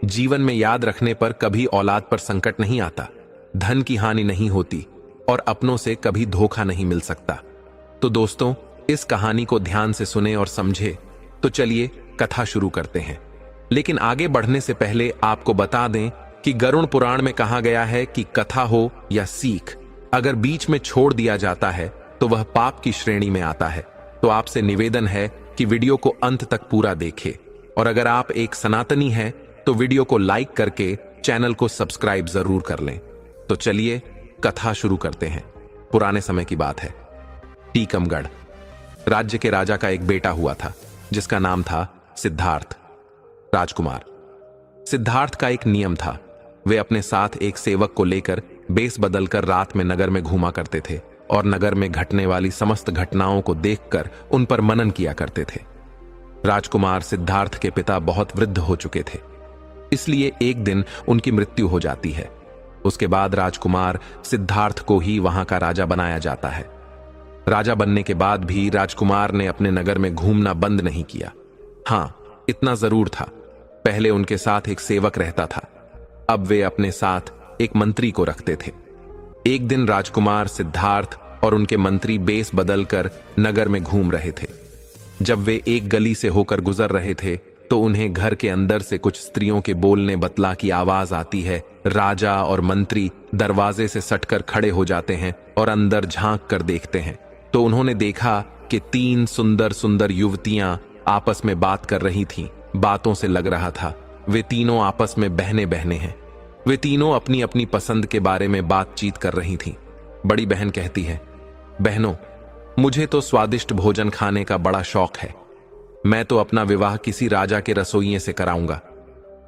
जीवन में याद रखने पर कभी औलाद पर संकट नहीं आता, धन की हानि नहीं होती और अपनों से कभी धोखा नहीं मिल सकता। तो दोस्तों, इस कहानी को ध्यान से सुने और समझे। तो चलिए कथा शुरू करते हैं। लेकिन आगे बढ़ने से पहले आपको बता दें कि गरुड़ पुराण में कहा गया है कि कथा हो या सीख, अगर बीच में छोड़ दिया जाता है तो वह पाप की श्रेणी में आता है। तो आपसे निवेदन है कि वीडियो को अंत तक पूरा देखें, और अगर आप एक सनातनी हैं तो वीडियो को लाइक करके चैनल को सब्सक्राइब जरूर कर लें। तो चलिए कथा शुरू करते हैं। पुराने समय की बात है। टीकमगढ़ राज्य के राजा का एक बेटा हुआ था जिसका नाम था सिद्धार्थ राजकुमार। सिद्धार्थ का एक नियम था, वे अपने साथ एक सेवक को लेकर बेस बदलकर रात में नगर में घूमा करते थे और नगर में घटने वाली समस्त घटनाओं को देखकर उन पर मनन किया करते थे। राजकुमार सिद्धार्थ के पिता बहुत वृद्ध हो चुके थे, इसलिए एक दिन उनकी मृत्यु हो जाती है। उसके बाद राजकुमार सिद्धार्थ को ही वहां का राजा बनाया जाता है। राजा बनने के बाद भी राजकुमार ने अपने नगर में घूमना बंद नहीं किया। हां, इतना जरूर था, पहले उनके साथ एक सेवक रहता था, अब वे अपने साथ एक मंत्री को रखते थे। एक दिन राजकुमार सिद्धार्थ और उनके मंत्री बेस बदलकर नगर में घूम रहे थे। जब वे एक गली से होकर गुजर रहे थे तो उन्हें घर के अंदर से कुछ स्त्रियों के बोलने बतला की आवाज आती है। राजा और मंत्री दरवाजे से सटकर खड़े हो जाते हैं और अंदर झांक कर देखते हैं तो उन्होंने देखा कि 3 सुंदर सुंदर युवतियां आपस में बात कर रही थीं। बातों से लग रहा था वे तीनों आपस में बहने बहने हैं। वे तीनों अपनी अपनी पसंद के बारे में बातचीत कर रही थीं। बड़ी बहन कहती है, बहनों, मुझे तो स्वादिष्ट भोजन खाने का बड़ा शौक है। मैं तो अपना विवाह किसी राजा के रसोइये से कराऊंगा,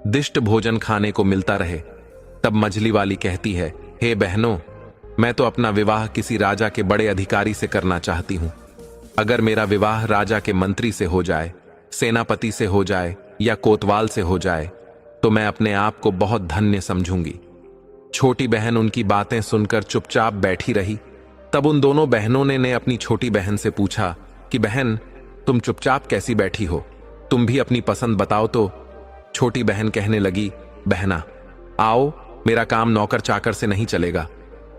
दिष्ट भोजन खाने को मिलता रहे। तब मझली वाली कहती है, हे बहनों, मैं तो अपना विवाह किसी राजा के बड़े अधिकारी से करना चाहती हूं। अगर मेरा विवाह राजा के मंत्री से हो जाए, सेनापति से हो जाए या कोतवाल से हो जाए तो मैं अपने आप को बहुत धन्य समझूंगी। छोटी बहन उनकी बातें सुनकर चुपचाप बैठी रही। तब उन दोनों बहनों ने अपनी छोटी बहन से पूछा कि बहन, तुम चुपचाप कैसी बैठी हो, तुम भी अपनी पसंद बताओ। तो छोटी बहन कहने लगी, बहना, आओ, मेरा काम नौकर चाकर से नहीं चलेगा।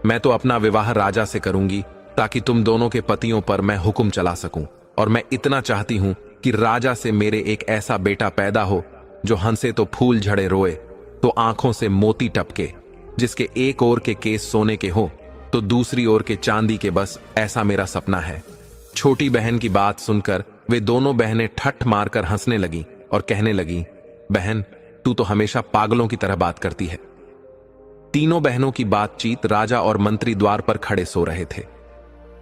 मैं तो अपना विवाह राजा से करूंगी ताकि तुम दोनों के पतियों पर मैं हुक्म चला सकूं। और मैं इतना चाहती हूं कि राजा से मेरे एक ऐसा बेटा पैदा हो जो हंसे तो फूल झड़े, रोए तो आंखों से मोती टपके, जिसके एक ओर के केस सोने के हो तो दूसरी ओर के चांदी के, बस ऐसा मेरा सपना है। छोटी बहन की बात सुनकर वे दोनों बहनें ठट्ठ मारकर हंसने लगी और कहने लगी, बहन, तू तो हमेशा पागलों की तरह बात करती है। तीनों बहनों की बातचीत राजा और मंत्री द्वार पर खड़े सो रहे थे।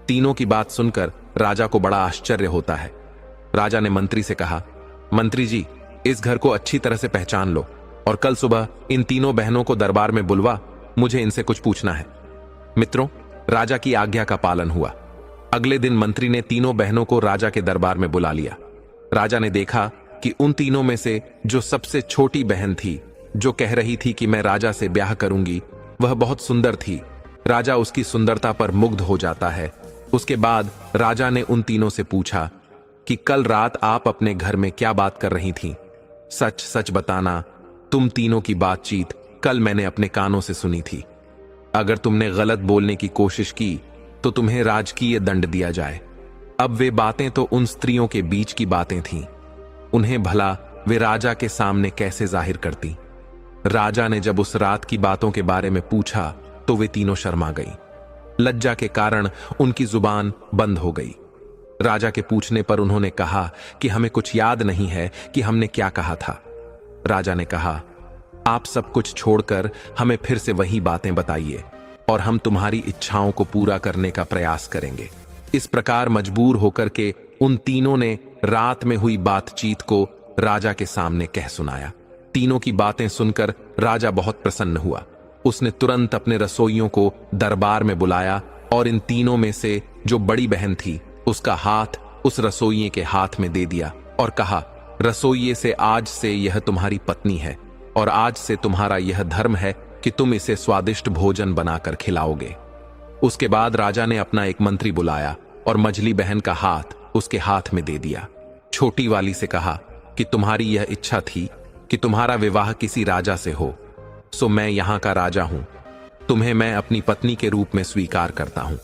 तीनों की बात सुनकर राजा को बड़ा आश्चर्य होता है। राजा ने मंत्री से कहा, मंत्री जी, इस घर को अच्छी तरह से पहचान लो और कल सुबह इन तीनों बहनों को दरबार में बुलवा, मुझे इनसे कुछ पूछना है। मित्रों, राजा की आज्ञा का पालन हुआ। अगले दिन मंत्री ने तीनों बहनों को राजा के दरबार में बुला लिया। राजा ने देखा कि उन तीनों में से जो सबसे छोटी बहन थी, जो कह रही थी कि मैं राजा से ब्याह करूंगी, वह बहुत सुंदर थी। राजा उसकी सुंदरता पर मुग्ध हो जाता है। उसके बाद राजा ने उन तीनों से पूछा कि कल रात आप अपने घर में क्या बात कर रही थीं? सच सच बताना, तुम तीनों की बातचीत कल मैंने अपने कानों से सुनी थी। अगर तुमने गलत बोलने की कोशिश की तो तुम्हें राजकीय दंड दिया जाए। अब वे बातें तो उन स्त्रियों के बीच की बातें थीं, उन्हें भला वे राजा के सामने कैसे जाहिर करती। राजा ने जब उस रात की बातों के बारे में पूछा तो वे तीनों शर्मा गई। लज्जा के कारण उनकी जुबान बंद हो गई। राजा के पूछने पर उन्होंने कहा कि हमें कुछ याद नहीं है कि हमने क्या कहा था। राजा ने कहा, आप सब कुछ छोड़कर हमें फिर से वही बातें बताइए और हम तुम्हारी इच्छाओं को पूरा करने का प्रयास करेंगे। इस प्रकार मजबूर होकर के उन तीनों ने रात में हुई बातचीत को राजा के सामने कह सुनाया। तीनों की बातें सुनकर राजा बहुत प्रसन्न हुआ। उसने तुरंत अपने रसोइयों को दरबार में बुलाया और इन तीनों में से जो बड़ी बहन थी उसका हाथ उस रसोइये के हाथ में दे दिया और कहा, रसोइये से आज से यह तुम्हारी पत्नी है और आज से तुम्हारा यह धर्म है कि तुम इसे स्वादिष्ट भोजन बनाकर खिलाओगे। उसके बाद राजा ने अपना एक मंत्री बुलाया और मझली बहन का हाथ उसके हाथ में दे दिया। छोटी वाली से कहा कि तुम्हारी यह इच्छा थी कि तुम्हारा विवाह किसी राजा से हो, सो मैं यहां का राजा हूं, तुम्हें मैं अपनी पत्नी के रूप में स्वीकार करता हूं।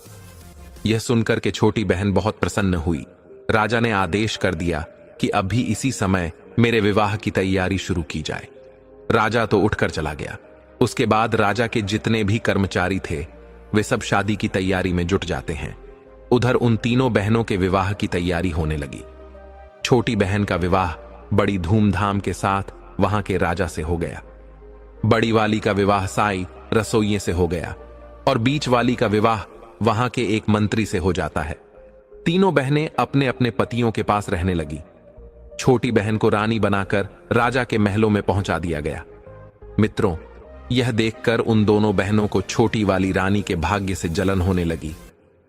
यह सुनकर के छोटी बहन बहुत प्रसन्न हुई। राजा ने आदेश कर दिया कि अभी इसी समय मेरे विवाह की तैयारी शुरू की जाए। राजा तो उठकर चला गया। उसके बाद राजा के जितने भी कर्मचारी थे वे सब शादी की तैयारी में जुट जाते हैं। उधर उन तीनों बहनों के विवाह की तैयारी होने लगी। छोटी बहन का विवाह बड़ी धूमधाम के साथ वहां के राजा से हो गया। बड़ी वाली का विवाह साई रसोइये से हो गया और बीच वाली का विवाह वहां के एक मंत्री से हो जाता है। तीनों बहनें अपने अपने पतियों के पास रहने लगी। छोटी बहन को रानी बनाकर राजा के महलों में पहुंचा दिया गया। मित्रों, यह देखकर उन दोनों बहनों को छोटी वाली रानी के भाग्य से जलन होने लगी।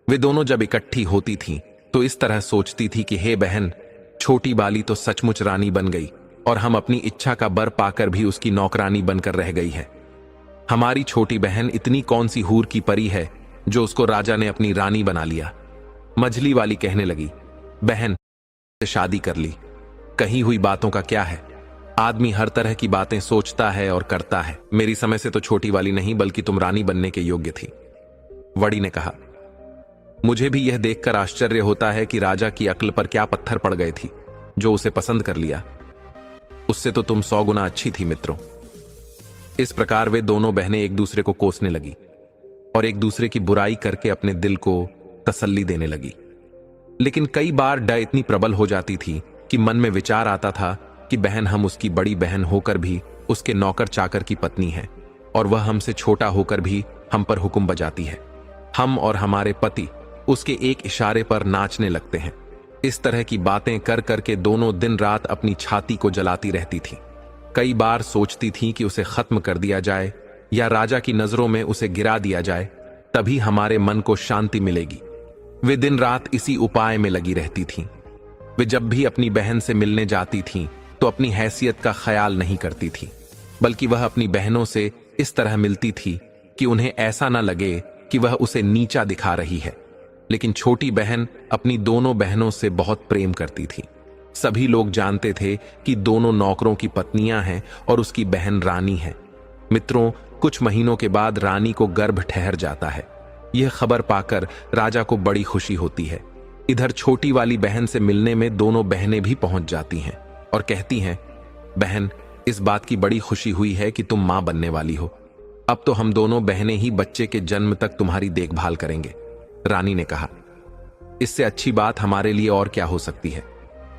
वे दोनों जब इकट्ठी होती थीं तो इस तरह सोचती थी कि हे बहन, छोटी वाली तो सचमुच रानी बन गई और हम अपनी इच्छा का बर पाकर भी उसकी नौकरानी बनकर रह गई है। हमारी छोटी बहन इतनी कौन सी हूर की परी है जो उसको राजा ने अपनी रानी बना लिया। मझली वाली कहने लगी, बहन से शादी कर ली, कही हुई बातों का क्या है। आदमी हर तरह की बातें सोचता है और करता है। मेरी समय से तो छोटी वाली नहीं बल्कि तुम रानी बनने के योग्य थी। वड़ी ने कहा, मुझे भी यह देखकर आश्चर्य होता है कि राजा की अक्ल पर क्या पत्थर पड़ गए थी जो उसे पसंद कर लिया। उससे तो तुम 100 गुना अच्छी थी मित्रों। इस प्रकार वे दोनों बहनें एक दूसरे को कोसने लगी और एक दूसरे की बुराई करके अपने दिल को तसल्ली देने लगी। लेकिन कई बार डर इतनी प्रबल हो जाती थी कि मन में विचार आता था कि बहन हम उसकी बड़ी बहन होकर भी उसके नौकर चाकर की पत्नी है और वह हमसे छोटा होकर भी हम पर हुक्म बजाती है। हम और हमारे पति उसके एक इशारे पर नाचने लगते हैं। इस तरह की बातें कर करके दोनों दिन रात अपनी छाती को जलाती रहती थी। कई बार सोचती थी कि उसे खत्म कर दिया जाए या राजा की नजरों में उसे गिरा दिया जाए, तभी हमारे मन को शांति मिलेगी। वे दिन रात इसी उपाय में लगी रहती थीं। वे जब भी अपनी बहन से मिलने जाती थीं तो अपनी हैसियत का ख्याल नहीं करती थी, बल्कि वह अपनी बहनों से इस तरह मिलती थी कि उन्हें ऐसा न लगे कि वह उसे नीचा दिखा रही है। लेकिन छोटी बहन अपनी दोनों बहनों से बहुत प्रेम करती थी। सभी लोग जानते थे कि दोनों नौकरों की पत्नियां हैं और उसकी बहन रानी है। मित्रों, कुछ महीनों के बाद रानी को गर्भ ठहर जाता है। यह खबर पाकर राजा को बड़ी खुशी होती है। इधर छोटी वाली बहन से मिलने में दोनों बहनें भी पहुंच जाती हैं और कहती हैं, बहन, इस बात की बड़ी खुशी हुई है कि तुम मां बनने वाली हो। अब तो हम दोनों बहनें ही बच्चे के जन्म तक तुम्हारी देखभाल करेंगे। रानी ने कहा, इससे अच्छी बात हमारे लिए और क्या हो सकती है।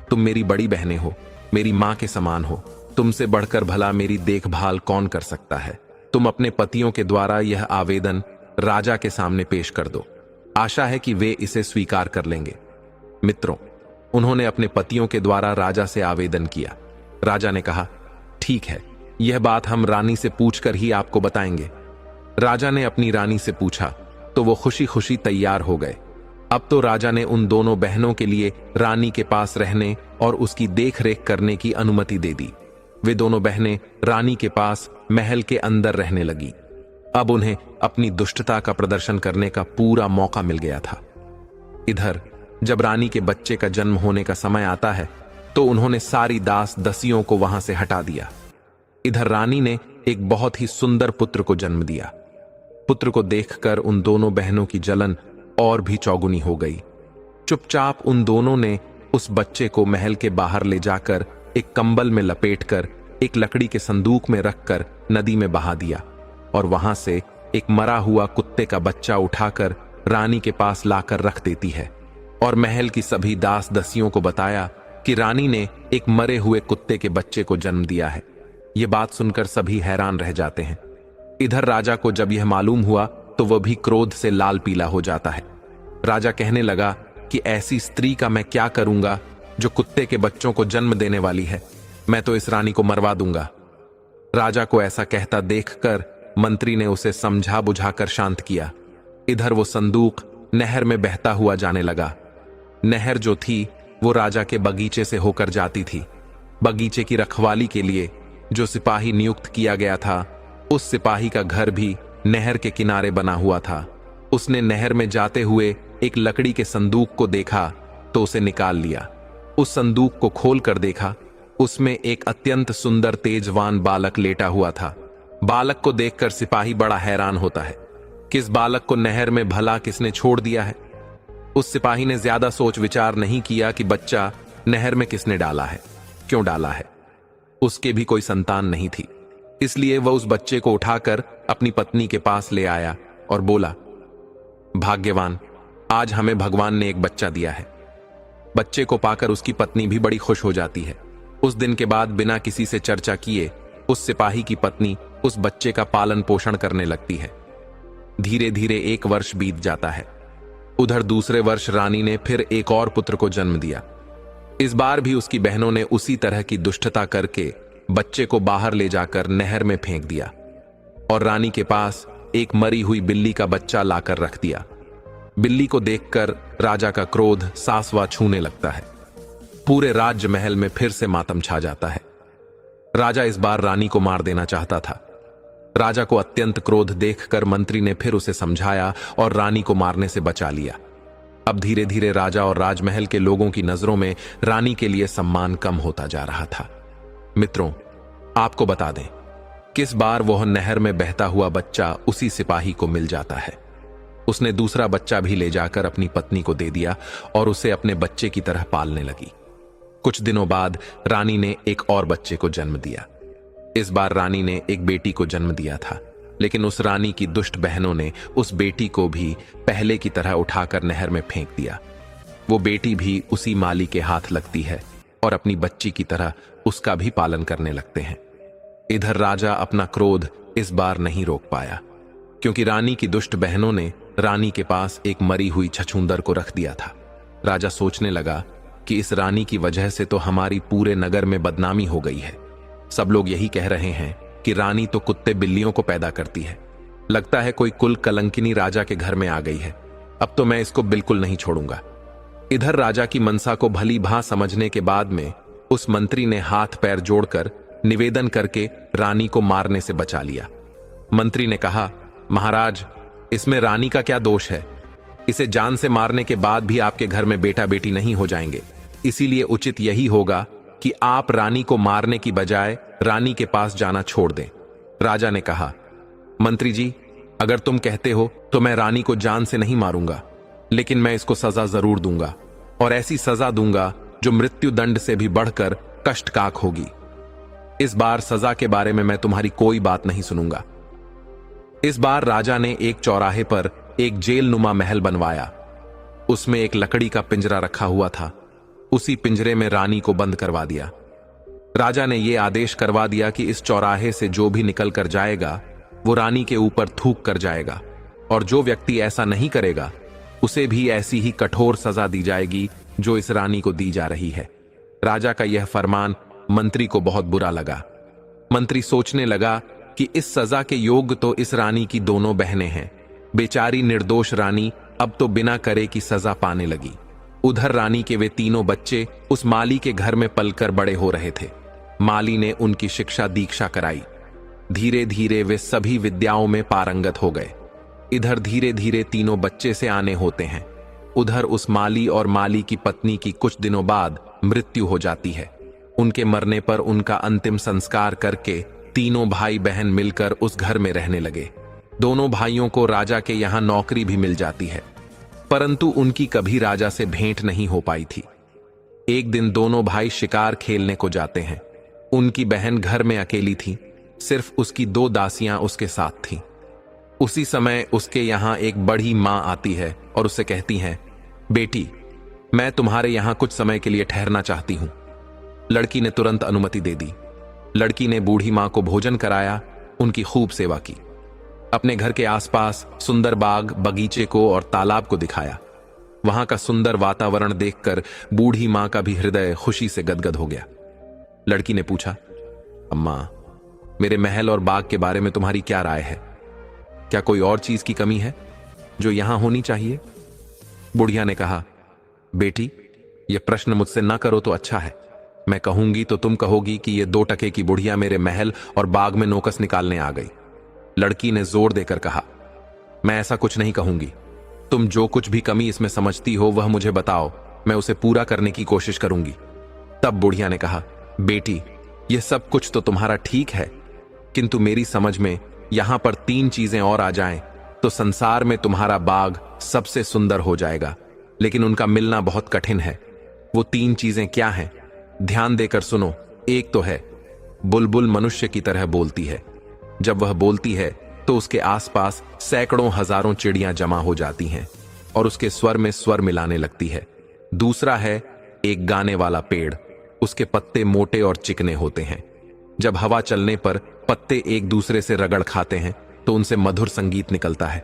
तुम मेरी बड़ी बहनें हो, मेरी मां के समान हो। तुमसे बढ़कर भला मेरी देखभाल कौन कर सकता है। तुम अपने पतियों के द्वारा यह आवेदन राजा के सामने पेश कर दो। आशा है कि वे इसे स्वीकार कर लेंगे। मित्रों, उन्होंने अपने पतियों के द्वारा राजा से आवेदन किया। राजा ने कहा, ठीक है, यह बात हम रानी से पूछकर ही आपको बताएंगे। राजा ने अपनी रानी से पूछा तो वो खुशी खुशी तैयार हो गए। अब तो राजा ने उन दोनों बहनों के लिए रानी के पास रहने और उसकी देखरेख करने की अनुमति दे दी। वे दोनों बहनें रानी के पास महल के अंदर रहने लगी। अब उन्हें अपनी दुष्टता का प्रदर्शन करने का पूरा मौका मिल गया था। इधर जब रानी के बच्चे का जन्म होने का समय आता है तो उन्होंने सारी दास दसियों को वहां से हटा दिया। इधर रानी ने एक बहुत ही सुंदर पुत्र को जन्म दिया। पुत्र को देखकर उन दोनों बहनों की जलन और भी चौगुनी हो गई। चुपचाप उन दोनों ने उस बच्चे को महल के बाहर ले जाकर एक कंबल में लपेटकर एक लकड़ी के संदूक में रखकर नदी में बहा दिया और वहां से एक मरा हुआ कुत्ते का बच्चा उठाकर रानी के पास लाकर रख देती है और महल की सभी दास दसियों को बताया कि रानी ने एक मरे हुए कुत्ते के बच्चे को जन्म दिया है। यह बात सुनकर सभी हैरान रह जाते हैं। इधर राजा को जब यह मालूम हुआ तो वह भी क्रोध से लाल पीला हो जाता है। राजा कहने लगा कि ऐसी स्त्री का मैं क्या करूंगा जो कुत्ते के बच्चों को जन्म देने वाली है। मैं तो इस रानी को मरवा दूंगा। राजा को ऐसा कहता देखकर मंत्री ने उसे समझा बुझाकर शांत किया। इधर वो संदूक नहर में बहता हुआ जाने लगा। नहर जो थी वो राजा के बगीचे से होकर जाती थी। बगीचे की रखवाली के लिए जो सिपाही नियुक्त किया गया था, उस सिपाही का घर भी नहर के किनारे बना हुआ था। उसने नहर में जाते हुए एक लकड़ी के संदूक को देखा तो उसे निकाल लिया। उस संदूक को खोल कर देखा, उसमें एक अत्यंत सुंदर तेजवान बालक लेटा हुआ था। बालक को देखकर सिपाही बड़ा हैरान होता है। किस बालक को नहर में भला किसने छोड़ दिया है? उस सिपाही ने ज्यादा सोच विचार नहीं किया कि बच्चा नहर में किसने डाला है, क्यों डाला है। उसके भी कोई संतान नहीं थी, इसलिए वह उस बच्चे को उठाकर अपनी पत्नी के पास ले आया और बोला, भाग्यवान, आज हमें भगवान ने एक बच्चा दिया है। बच्चे को पाकर उसकी पत्नी भी बड़ी खुश हो जाती है। उस दिन के बाद बिना किसी से चर्चा किए उस सिपाही की पत्नी उस बच्चे का पालन पोषण करने लगती है। धीरे धीरे 1 वर्ष बीत जाता है। उधर दूसरे वर्ष रानी ने फिर एक और पुत्र को जन्म दिया। इस बार भी उसकी बहनों ने उसी तरह की दुष्टता करके बच्चे को बाहर ले जाकर नहर में फेंक दिया और रानी के पास एक मरी हुई बिल्ली का बच्चा लाकर रख दिया। बिल्ली को देखकर राजा का क्रोध सासवा छूने लगता है। पूरे राज्य महल में फिर से मातम छा जाता है। राजा इस बार रानी को मार देना चाहता था। राजा को अत्यंत क्रोध देखकर मंत्री ने फिर उसे समझाया और रानी को मारने से बचा लिया। अब धीरे धीरे राजा और राजमहल के लोगों की नजरों में रानी के लिए सम्मान कम होता जा रहा था। मित्रों, आपको बता दें, किस बार वह नहर में बहता हुआ बच्चा उसी सिपाही को मिल जाता है। उसने दूसरा बच्चा भी ले जाकर अपनी पत्नी को दे दिया और उसे अपने बच्चे की तरह पालने लगी। कुछ दिनों बाद रानी ने एक और बच्चे को जन्म दिया। इस बार रानी ने एक बेटी को जन्म दिया था, लेकिन उस रानी की दुष्ट बहनों ने उस बेटी को भी पहले की तरह उठाकर नहर में फेंक दिया। वो बेटी भी उसी माली के हाथ लगती है और अपनी बच्ची की तरह उसका भी पालन करने लगते हैं। इधर राजा अपना क्रोध इस बार नहीं रोक पाया, क्योंकि रानी की दुष्ट बहनों ने रानी के पास एक मरी हुई छछूंदर को रख दिया था। राजा सोचने लगा कि इस रानी की वजह से तो हमारी पूरे नगर में बदनामी हो गई है। सब लोग यही कह रहे हैं कि रानी तो कुत्ते बिल्लियों को पैदा करती है। लगता है कोई कुल कलंकिनी राजा के घर में आ गई है। अब तो मैं इसको बिल्कुल नहीं छोड़ूंगा। इधर राजा की मनसा को भली भांति समझने के बाद में उस मंत्री ने हाथ पैर जोड़कर निवेदन करके रानी को मारने से बचा लिया। मंत्री ने कहा, महाराज, इसमें रानी का क्या दोष है? इसे जान से मारने के बाद भी आपके घर में बेटा बेटी नहीं हो जाएंगे। इसीलिए उचित यही होगा कि आप रानी को मारने की बजाय रानी के पास जाना छोड़ दें। राजा ने कहा, मंत्री जी, अगर तुम कहते हो तो मैं रानी को जान से नहीं मारूंगा, लेकिन मैं इसको सजा जरूर दूंगा, और ऐसी सजा दूंगा जो मृत्यु दंड से भी बढ़कर कष्टकाक होगी। इस बार सजा के बारे में मैं तुम्हारी कोई बात नहीं सुनूंगा। इस बार राजा ने एक चौराहे पर एक जेल नुमा महल बनवाया। उसमें एक लकड़ी का पिंजरा रखा हुआ था। उसी पिंजरे में रानी को बंद करवा दिया। राजा ने यह आदेश करवा दिया कि इस चौराहे से जो भी निकल कर जाएगा वो रानी के ऊपर थूक कर जाएगा, और जो व्यक्ति ऐसा नहीं करेगा उसे भी ऐसी ही कठोर सजा दी जाएगी जो इस रानी को दी जा रही है। राजा का यह फरमान मंत्री को बहुत बुरा लगा। मंत्री सोचने लगा कि इस सजा के योग्य तो इस रानी की दोनों बहनें हैं। बेचारी निर्दोष रानी अब तो बिना करे की सजा पाने लगी। उधर रानी के वे तीनों बच्चे उस माली के घर में पलकर बड़े हो रहे थे। माली ने उनकी शिक्षा दीक्षा कराई। धीरे धीरे वे सभी विद्याओं में पारंगत हो गए। इधर धीरे धीरे तीनों बच्चे से आने होते हैं। उधर उस माली और माली की पत्नी की कुछ दिनों बाद मृत्यु हो जाती है। उनके मरने पर उनका अंतिम संस्कार करके तीनों भाई बहन मिलकर उस घर में रहने लगे। दोनों भाइयों को राजा के यहां नौकरी भी मिल जाती है, परंतु उनकी कभी राजा से भेंट नहीं हो पाई थी। एक दिन दोनों भाई शिकार खेलने को जाते हैं। उनकी बहन घर में अकेली थी, सिर्फ उसकी 2 दासियां उसके साथ थीं। उसी समय उसके यहां एक बड़ी मां आती है और उससे कहती हैं, बेटी, मैं तुम्हारे यहां कुछ समय के लिए ठहरना चाहती हूं। लड़की ने तुरंत अनुमति दे दी। लड़की ने बूढ़ी मां को भोजन कराया, उनकी खूब सेवा की। अपने घर के आसपास सुंदर बाग, बगीचे को और तालाब को दिखाया। वहां का सुंदर वातावरण देखकर बूढ़ी मां का भी हृदय खुशी से गदगद हो गया। लड़की ने पूछा, अम्मा, मेरे महल और बाग के बारे में तुम्हारी क्या राय है? क्या कोई और चीज की कमी है जो यहां होनी चाहिए? बुढ़िया ने कहा, बेटी, यह प्रश्न मुझसे ना करो तो अच्छा है। मैं कहूंगी तो तुम कहोगी कि यह 2 टके की बुढ़िया मेरे महल और बाग में नोकस निकालने आ गई। लड़की ने जोर देकर कहा, मैं ऐसा कुछ नहीं कहूंगी। तुम जो कुछ भी कमी इसमें समझती हो वह मुझे बताओ, मैं उसे पूरा करने की कोशिश करूंगी। तब बुढ़िया ने कहा, बेटी, यह सब कुछ तो तुम्हारा ठीक है, किंतु मेरी समझ में यहां पर 3 चीजें और आ जाएं तो संसार में तुम्हारा बाग सबसे सुंदर हो जाएगा, लेकिन उनका मिलना बहुत कठिन है। वो 3 चीजें क्या हैं? ध्यान देकर सुनो। एक तो है, बुलबुल मनुष्य की तरह बोलती है। जब वह बोलती है तो उसके आसपास सैकड़ों हजारों चिड़ियां जमा हो जाती हैं और उसके स्वर में स्वर मिलाने लगती है। दूसरा है एक गाने वाला पेड़। उसके पत्ते मोटे और चिकने होते हैं। जब हवा चलने पर पत्ते एक दूसरे से रगड़ खाते हैं तो उनसे मधुर संगीत निकलता है।